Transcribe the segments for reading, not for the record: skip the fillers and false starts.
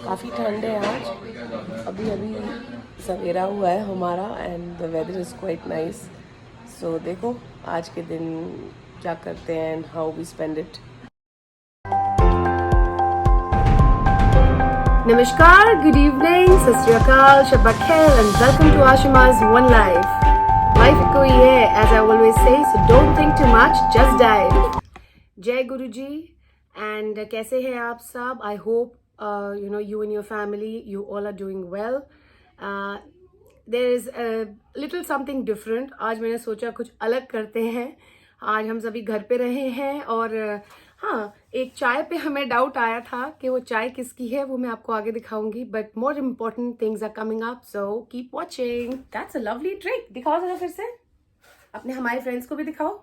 काफ़ी ठंड है आज, अभी अभी सवेरा हुआ है हमारा and the weather is quite nice. So देखो आज के दिन क्या करते हैं and how we spend it. Namaskar, good evening, Sat Shri Akal, Shabba Khair and welcome to Ashima's One Life. Life ek koi hai, as I always say, so don't think too much, just dive. Jai Guru Ji, and kaise hai aap sab? I hope you and your family, you all are doing well. There is a little something different. आज मैंने सोचा कुछ अलग करते हैं. आज हम सभी घर पे रहे हैं और हाँ, एक चाय पे हमें डाउट आया था कि वो चाय किसकी है, वो मैं आपको आगे दिखाऊंगी. But more important things are coming up, so keep watching. That's a lovely trick. दिखाओ जरा फिर से, अपने हमारे फ्रेंड्स को भी दिखाओ.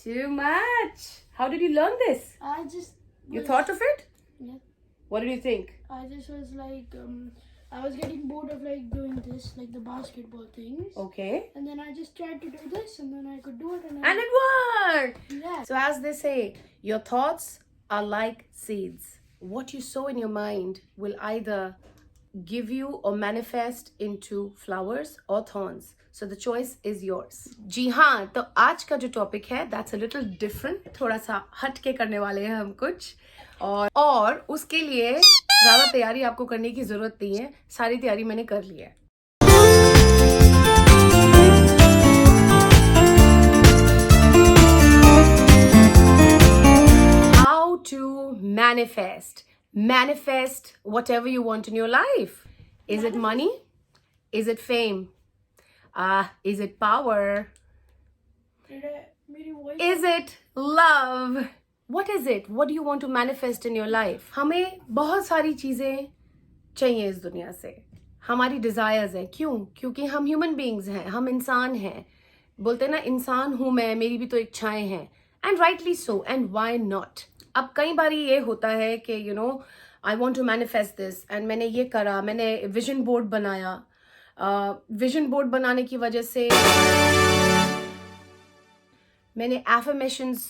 Too much. How did you learn this? You thought of it? Yeah. What did you think? I just was like, I was getting bored of like doing this, like the basketball things. Okay. And then I just tried to do this, and then I could do it, And it worked! Yeah. So as they say, your thoughts are like seeds. What you sow in your mind will either give you or manifest into flowers or thorns. So the choice is yours. जी हाँ, तो आज का जो topic है that's a little different. थोड़ा सा हट के करने वाले हैं हम कुछ, और उसके लिए ज़्यादा तैयारी आपको करने की ज़रूरत नहीं है. सारी तैयारी मैंने कर ली है. How to manifest. Manifest whatever you want in your life. Is it money? Is it fame? Is it power? Is it love? What is it? What do you want to manifest in your life? हमें बहुत सारी चीज़ें चाहिए इस दुनिया से. हमारी desires हैं. क्यों? क्योंकि हम ह्यूमन बीइंग्स हैं, हम इंसान हैं. बोलते ना, इंसान हूँ मैं, मेरी भी तो इच्छाएं हैं. And rightly so. And why not. अब कई बार ये होता है कि I want to manifest this, and मैंने ये करा, मैंने विजन बोर्ड बनाया. विजन बोर्ड बनाने की वजह से मैंने affirmations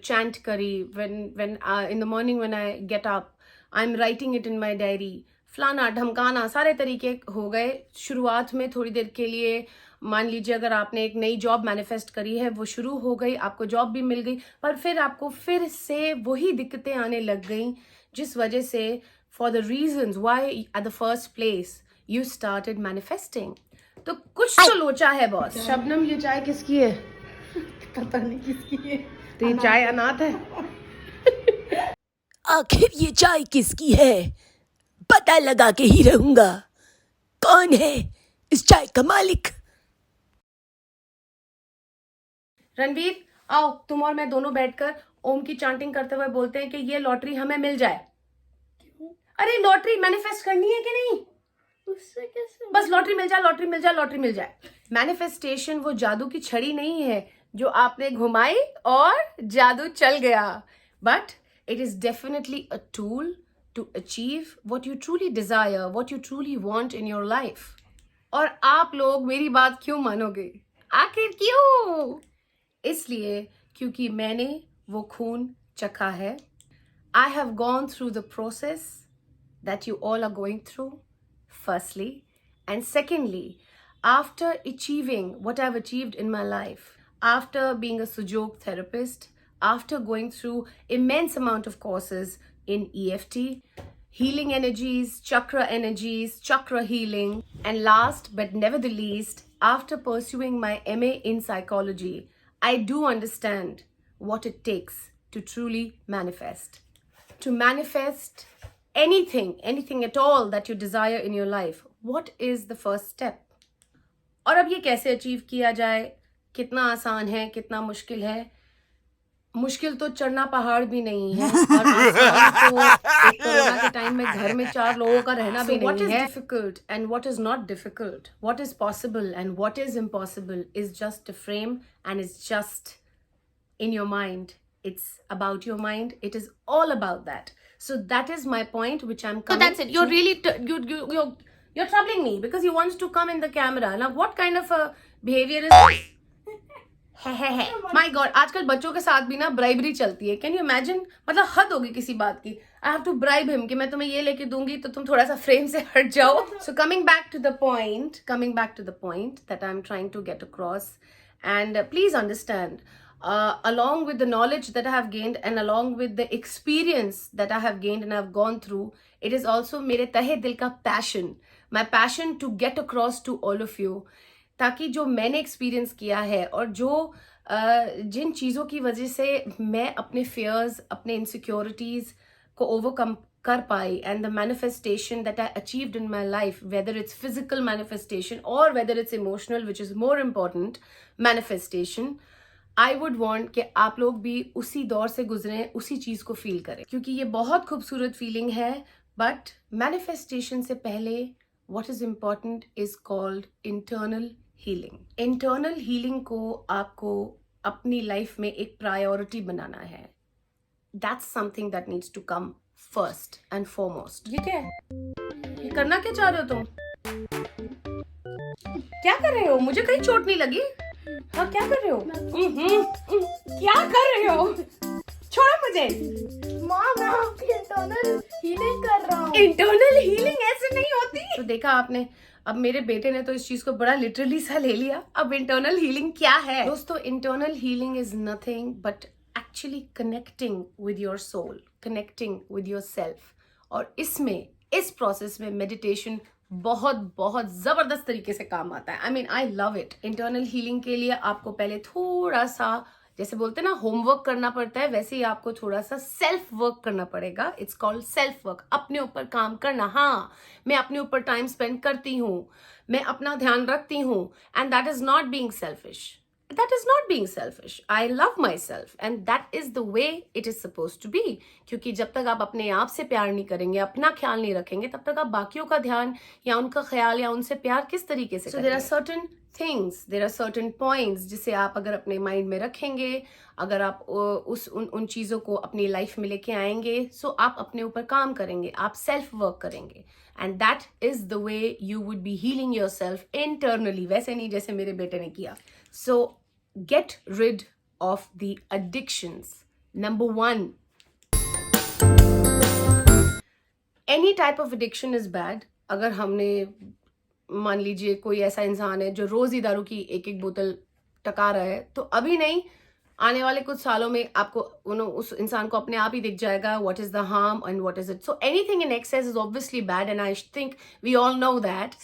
chant करी. when in the morning when I get up, I'm writing it in my diary. फलाना ढमकाना सारे तरीके हो गए. शुरुआत में थोड़ी देर के लिए, मान लीजिए अगर आपने एक नई जॉब मैनिफेस्ट करी है, वो शुरू हो गई, आपको जॉब भी मिल गई, पर फिर आपको फिर से वही दिक्कतें आने लग गई, जिस वजह से for the reasons why at the first place you started manifesting. तो कुछ तो लोचा है बॉस. शबनम, ये चाय किसकी है? पता नहीं किसकी है. तो ये चाय अनाथ है. आखिर ये चाय किसकी है, पता लगा के ही रहूंगा. कौन है इस चाय का मालिक? रणवीर, आओ, तुम और मैं दोनों बैठकर ओम की चांटिंग करते हुए बोलते हैं कि ये लॉटरी हमें मिल जाए. अरे लॉटरी मैनिफेस्ट करनी है कि नहीं? उससे कैसे? बस लॉटरी मिल जाए, लॉटरी मिल जाए, लॉटरी मिल जाए. मैनिफेस्टेशन वो जादू की छड़ी नहीं है जो आपने घुमाई और जादू चल गया. But it is definitely a tool to achieve what you truly desire, what you truly want in your life. और आप लोग मेरी बात क्यों मानोगे? आखिर क्यों? इसलिए क्योंकि मैंने वो खून चखा है. I have gone through the process that you all are going through, firstly. And secondly, after achieving what I've achieved in my life, after being a Sujok therapist, after going through immense amount of courses in EFT, healing energies, chakra healing, and last but never the least, after pursuing my MA in psychology, I do understand what it takes to truly manifest. To manifest anything at all that you desire in your life, what is the first step? और अब ये कैसे achieve किया जाए? कितना आसान है, कितना मुश्किल है? मुश्किल तो चढ़ना पहाड़ भी नहीं है, और आसान तो एक कोरोना के टाइम में घर में 4 लोगों का रहना भी नहीं है. What is difficult and what is not difficult, what is possible and what is impossible is just a frame, and it's just in your mind. It's about your mind. It is all about that. So that is my point, which I'm coming. So that's it. You're really you're troubling me because you want to come in the camera. Now, what kind of a behavior is this? है my god, आजकल बच्चों के साथ भी ना bribery चलती है. Can you imagine? मतलब हद होगी किसी बात की. I have to bribe him कि मैं तुम्हें ये लेके दूंगी तो तुम थोड़ा सा फ्रेम से हट जाओ. So coming back to the point that I am trying to get across, and please understand, along with the knowledge that I have gained and along with the experience that I have gained and I've gone through, it is also मेरे तहे दिल का passion, my passion to get across to all of you, ताकि जो मैंने experience किया है और जो जिन चीज़ों की वजह से मैं अपने fears, अपने insecurities को overcome कर पाई, and the manifestation that I achieved in my life, whether it's physical manifestation or whether it's emotional, which is more important, manifestation, I would want कि आप लोग भी उसी दौर से गुजरें, उसी चीज को फील करें, क्योंकि ये बहुत खूबसूरत फीलिंग है. बट मैनिफेस्टेशन से पहले what is important is called internal healing. Internal healing को आपको अपनी लाइफ में एक प्रायोरिटी बनाना है. That's something that needs to come first and foremost. ये क्या है? ये करना क्या चाह रहे हो तुम? क्या कर रहे हो? मुझे कहीं चोट नहीं लगी? हाँ, क्या कर रहे हो? क्या कर रहे हो? छोड़ो मुझे. मैं आपकी इंटरनल हीलिंग कर रहा हूँ. इंटरनल हीलिंग ऐसे नहीं होती. तो देखा आपने, अब मेरे बेटे ने तो इस चीज को बड़ा लिटरली सा ले लिया. अब इंटरनल हीलिंग क्या है? दोस्तों, internal healing is nothing but actually connecting with your soul, connecting with yourself. और इसमें, इस प्रोसेस में मेडिटेशन बहुत बहुत जबरदस्त तरीके से काम आता है. I mean, I love it. Internal healing के लिए आपको पहले थोड़ा सा, जैसे बोलते हैं ना, होमवर्क करना पड़ता है, वैसे ही आपको थोड़ा सा सेल्फ वर्क करना पड़ेगा. It's called self work. अपने ऊपर काम करना. हाँ, मैं अपने ऊपर टाइम स्पेंड करती हूँ, मैं अपना ध्यान रखती हूँ, and that is not being selfish. That is not being selfish. I love myself and that is the way it is supposed to be. क्योंकि जब तक आप अपने आप से प्यार नहीं करेंगे, अपना ख्याल नहीं रखेंगे, तब तक आप बाकियों का ध्यान या उनका ख्याल या उनसे प्यार किस तरीके से करेंगे? So there are certain things, there are certain points जिसे आप अगर अपने माइंड में रखेंगे, अगर आप उन चीज़ों को अपनी लाइफ में लेके आएंगे, सो आप अपने ऊपर काम करेंगे, आप सेल्फ वर्क करेंगे, and that is the way you would be healing your self internally. वैसे नहीं जैसे मेरे बेटे ने किया. So get rid of the addictions. Number 1, any type of addiction is bad. अगर हमने, मान लीजिए कोई ऐसा इंसान है जो रोज ही दारू की एक एक बोतल टका रहा है, तो अभी नहीं, आने वाले कुछ सालों में आपको उस इंसान को अपने आप ही दिख जाएगा what is the harm and what is it. So anything in excess is obviously bad and I think we all know that.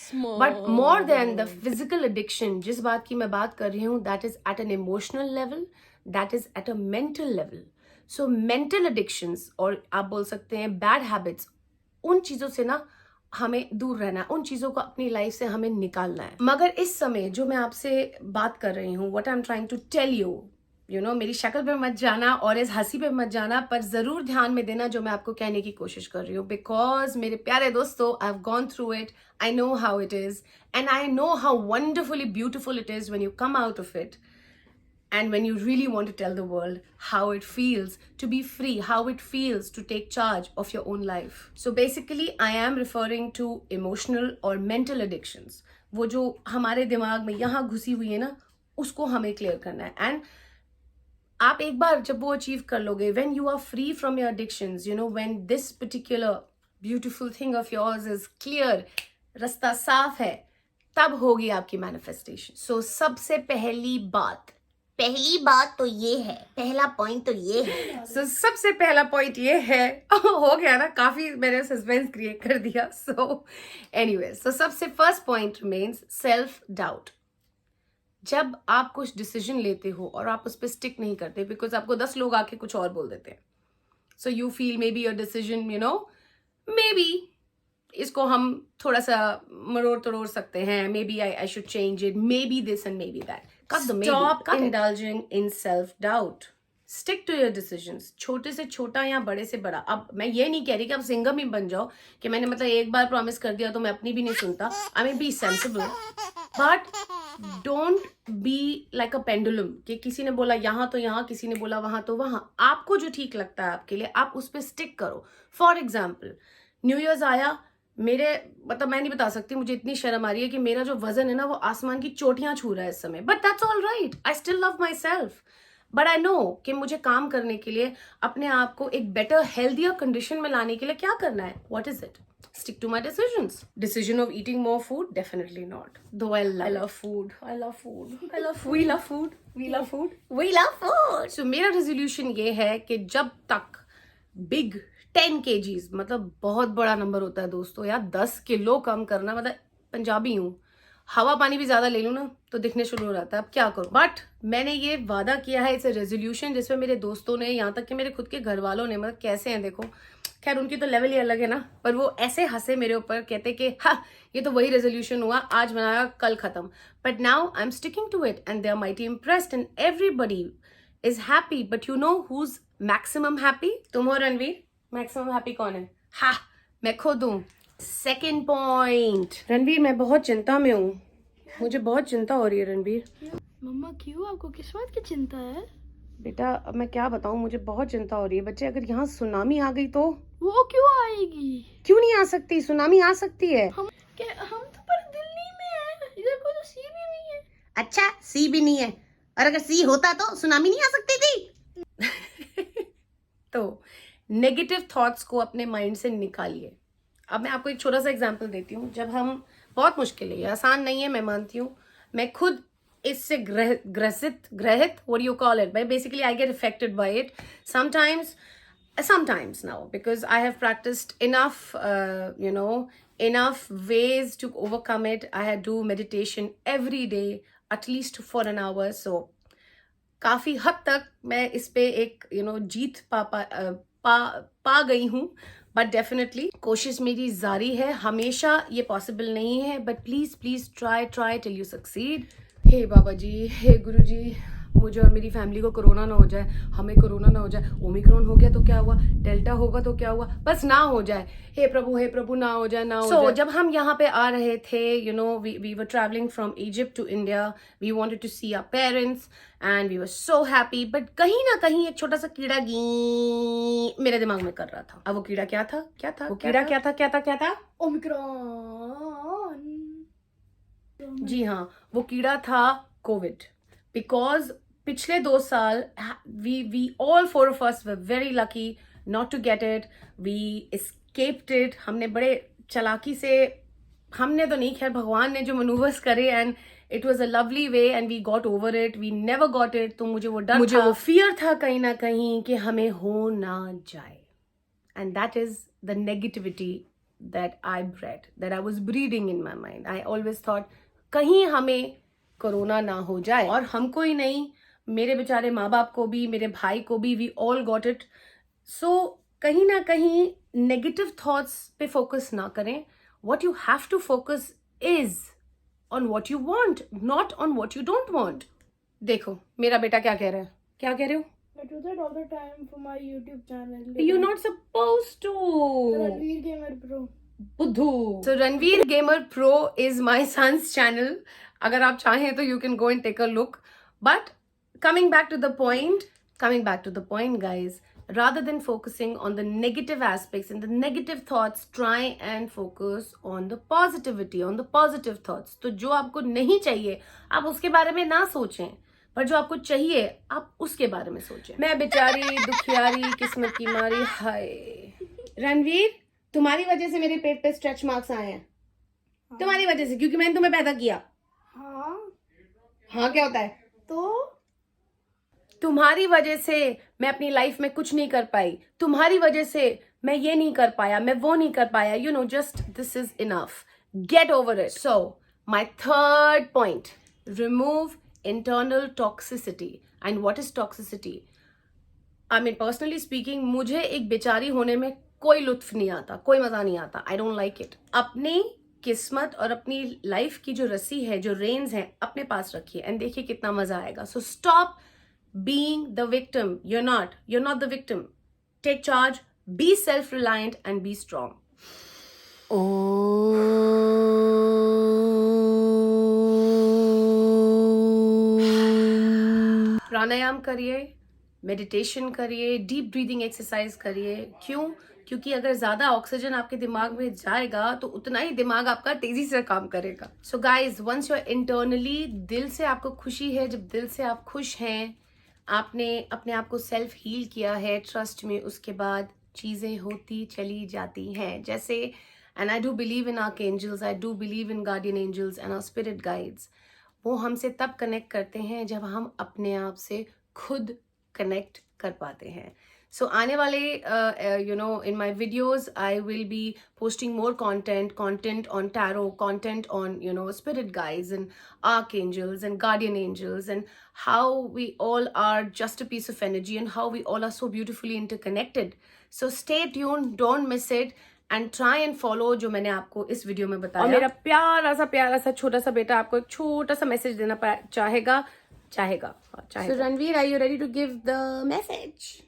But more than the physical addiction, जिस बात की मैं बात कर रही हूँ, that is at an emotional level, that is at a mental level. So mental addictions, और आप बोल सकते हैं bad habits, उन चीज़ों से ना हमें दूर रहना है, उन चीज़ों को अपनी लाइफ से हमें निकालना है. मगर इस समय जो मैं आपसे बात कर रही हूँ, what I'm trying to tell you, you know, मेरी शक्ल पे मत जाना और इस हंसी पे मत जाना, पर ज़रूर ध्यान में देना जो मैं आपको कहने की कोशिश कर रही हूँ. बिकॉज मेरे प्यारे दोस्तों, I have gone through it, I know how it is, and I know how wonderfully beautiful it is when you come out of it. And when you really want to tell the world how it feels to be free, how it feels to take charge of your own life. So basically, I am referring to emotional or mental addictions. वो जो हमारे दिमाग में यहाँ घुसी हुई है ना, उसको हमें क्लियर करना है. एंड आप एक बार जब वो अचीव कर लोगे, when you are free from your addictions, you know, when this particular beautiful thing of yours is clear, रास्ता साफ है, तब होगी आपकी मैनिफेस्टेशन. सो सबसे पहली बात तो ये है, पहला पॉइंट तो ये है. सो सबसे पहला पॉइंट ये है, हो गया ना, काफी मैंने सस्पेंस क्रिएट कर दिया. सो एनीवे, सो सबसे first point remains self doubt. जब आप कुछ डिसीजन लेते हो और आप उस पर स्टिक नहीं करते, बिकॉज आपको 10 लोग आके कुछ और बोल देते हैं, so you feel maybe your decision, you know, maybe इसको हम थोड़ा सा मरोड़ तोड़ सकते हैं, maybe I should change it, maybe this and maybe that. Stop indulging in self-doubt. Stick to your decisions. छोटे से छोटा या बड़े से बड़ा. अब मैं ये नहीं कह रही कि आप सिंगम ही बन जाओ, कि मैंने मतलब एक बार प्रॉमिस कर दिया तो मैं अपनी भी नहीं सुनता. I mean, be sensible. But don't be like a pendulum, कि किसी ने बोला यहाँ तो यहाँ, किसी ने बोला वहाँ तो वहाँ. आपको जो ठीक लगता है आपके लिए, आप उस पर स्टिक करो. फॉर एग्जाम्पल, न्यू ईयर्स आया, मेरे मतलब मैं नहीं बता सकती, मुझे इतनी शर्म आ रही है कि मेरा जो वजन है ना वो आसमान की चोटियां छू रहा है इस समय, but that's all right, I still love my self, but I know कि मुझे काम करने के लिए अपने आप को एक बेटर हेल्थियर कंडीशन में लाने के लिए क्या करना है. What is it? Stick to my decisions. Decision of eating more food? Definitely not. Though I love food. I love food. I love food. We love food. We love food. We love food. So मेरा resolution ये है कि जब तक big 10 kgs, मतलब बहुत बड़ा number होता है दोस्तों यार, 10 किलो कम करना, मतलब पंजाबी हूँ, हवा पानी भी ज्यादा ले लूँ ना तो दिखने शुरू हो जाता है. अब क्या करूँ? बट मैंने ये वादा किया है, इट्स अ रेजोल्यूशन, जिसमें मेरे दोस्तों ने, यहाँ तक कि मेरे खुद के घर वालों ने, मतलब कैसे हैं देखो, खैर उनकी तो लेवल ही अलग है ना, पर वो ऐसे हंसे मेरे ऊपर, कहते कि हाँ ये तो वही रेजोल्यूशन हुआ, आज बनाया कल खत्म. But now I am sticking to it and they are mighty impressed and everybody is happy. But you know whose maximum happy? तुम हो रणवीर. मैक्सिमम हैप्पी कौन है? हाँ, मैं खुद हूँ. सेकेंड पॉइंट, रणवीर मैं बहुत चिंता में हूँ, मुझे बहुत चिंता हो रही है रणवीर. मम्मा क्यों, आपको किस बात की चिंता है? बेटा अब मैं क्या बताऊँ, मुझे बहुत चिंता हो रही है. बच्चे अगर यहाँ सुनामी आ गई तो? वो क्यों आएगी? क्यों नहीं आ सकती, सुनामी आ सकती है. हम तो पर दिल्ली में है, इधर कोई तो सी भी नहीं है. अच्छा सी भी नहीं है, और अगर सी होता तो सुनामी नहीं आ सकती थी. तो नेगेटिव थॉट्स को अपने माइंड से निकालिए. अब मैं आपको एक छोटा सा एग्जांपल देती हूँ. जब हम, बहुत मुश्किल है ये, आसान नहीं है, मैं मानती हूँ, मैं खुद इससे ग्रसित what do you call it, basically I get affected by it sometimes now, because I have practiced enough enough ways to overcome it. I do meditation every day at least for an hour, so काफी हद तक मैं इस पे एक जीत पा गई हूँ. बट डेफिनेटली कोशिश मेरी जारी है. हमेशा ये पॉसिबल नहीं है, but please please try till you succeed. हे बाबा जी, हे गुरु जी, मुझे और मेरी फैमिली को कोरोना ना हो जाए, हमें कोरोना ना हो जाए. ओमिक्रॉन हो गया तो क्या हुआ, डेल्टा होगा तो क्या हुआ, बस ना हो जाए. हे प्रभु ना हो जाए, ना हो जाए. जब हम यहाँ पे आ रहे थे, we were traveling from Egypt to India, we wanted to see our parents and we were so happy, but कहीं ना कहीं एक छोटा सा कीड़ा मेरे दिमाग में कर रहा था. अब वो कीड़ा क्या था? वो कीड़ा क्या था? ओमिक्रॉन. जी हाँ, वो कीड़ा था कोविड. बिकॉज पिछले 2 साल we all 4 of us were very lucky not to get it. We escaped it. हमने बड़े चालाकी से, हमने तो नहीं, खैर भगवान ने जो मनूवर्स करे, and it was a lovely way and we got over it. We never got it. तो मुझे वो डर, मुझे वो फियर था कहीं ना कहीं कि हमें हो ना जाए. And that is the negativity that I was breeding in my mind. I always thought कहीं हमें कोरोना ना हो जाए, और हमको ही नहीं, मेरे बेचारे माँ बाप को भी, मेरे भाई को भी, we all got it. So कहीं ना कहीं नेगेटिव थॉट्स पे फोकस ना करें. What you have to focus is on what you want, not on what you don't want. देखो मेरा बेटा क्या कह रहा है, क्या कह रहे हो? I do that all the time for my YouTube channel. You're not supposed to. Ranveer Gamer Pro. बुद्धू. So Ranveer Gamer Pro is my son's channel. अगर आप चाहें तो you can go and take a look. But coming back to the point, guys, rather than focusing on the negative aspects and the negative thoughts, try and focus on the positivity, on the positive thoughts. तो जो आपको नहीं चाहिए आप उसके बारे में ना सोचें, पर जो आपको चाहिए आप उसके बारे में सोचें. मैं बेचारी दुखियारी किस्मत की मारी, हाय. रणवीर, तुम्हारी वजह से मेरे पेट पे स्ट्रेच मार्क्स आए हैं. तुम्हारी वजह से, क्योंकि मैंने तुम्हें पैदा किया. हाँ क्या होता है? तो तुम्हारी वजह से मैं अपनी लाइफ में कुछ नहीं कर पाई, तुम्हारी वजह से मैं ये नहीं कर पाया, मैं वो नहीं कर पाया. You know, just this is enough. Get over it. So my third point, remove internal toxicity. And what is toxicity? I mean, personally speaking, मुझे एक बेचारी होने में कोई लुत्फ नहीं आता, कोई मजा नहीं आता. I don't like it. अपनी किस्मत और अपनी लाइफ की जो रस्सी है, जो रेन्स हैं, अपने पास रखिए एंड देखिए कितना मजा आएगा. So stop being the victim. You're not the victim. Take charge, be self-reliant and be strong. प्राणायाम करिए, मेडिटेशन करिए, डीप ब्रीदिंग एक्सरसाइज करिए. क्यों? क्योंकि अगर ज़्यादा ऑक्सीजन आपके दिमाग में जाएगा तो उतना ही दिमाग आपका तेज़ी से काम करेगा. So guys, once you are internally, दिल से आपको खुशी है, जब दिल से आप खुश हैं, आपने अपने आप को सेल्फ हील किया है ट्रस्ट में, उसके बाद चीज़ें होती चली जाती हैं. जैसे, and I do believe in archangels, I do believe in guardian angels and our spirit guides. वो हमसे तब कनेक्ट करते हैं जब हम अपने आप से खुद कनेक्ट कर पाते हैं. सो आने वाले in my videos I will be posting more content on tarot, content on spirit guides and archangels and guardian angels, and how we all are just a piece of energy and how we all are so beautifully interconnected. So stay tuned, don't miss it, and try and follow जो मैंने आपको इस video में बताया. और मेरा प्यारा सा छोटा सा बेटा आपको एक छोटा सा मैसेज देना चाहेगा. So Ranveer, are you ready to give the message?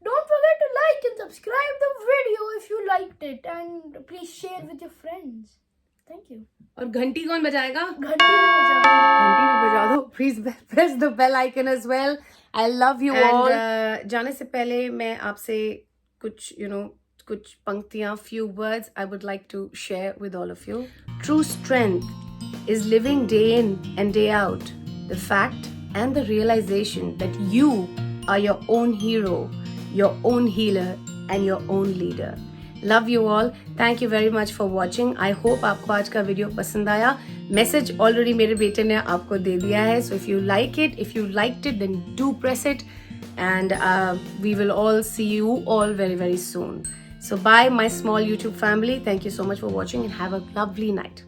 Don't forget to like and subscribe the video if you liked it, and please share with your friends. Thank you. और घंटी कौन बजाएगा? घंटी भी बजा दो. Please press the bell icon as well. I love you all. जाने से पहले मैं आपसे कुछ पंक्तियां, few words I would like to share with all of you. True strength is living day in and day out the fact and the realization that you are your own hero, your own healer and your own leader. Love you all. Thank you very much for watching. I hope आपको आज का video पसंद आया. Message already मेरे बेटे ने आपको दे दिया है. So if you liked it, then do press it, and we will all see you all very, very soon. So bye, my small YouTube family. Thank you so much for watching and have a lovely night.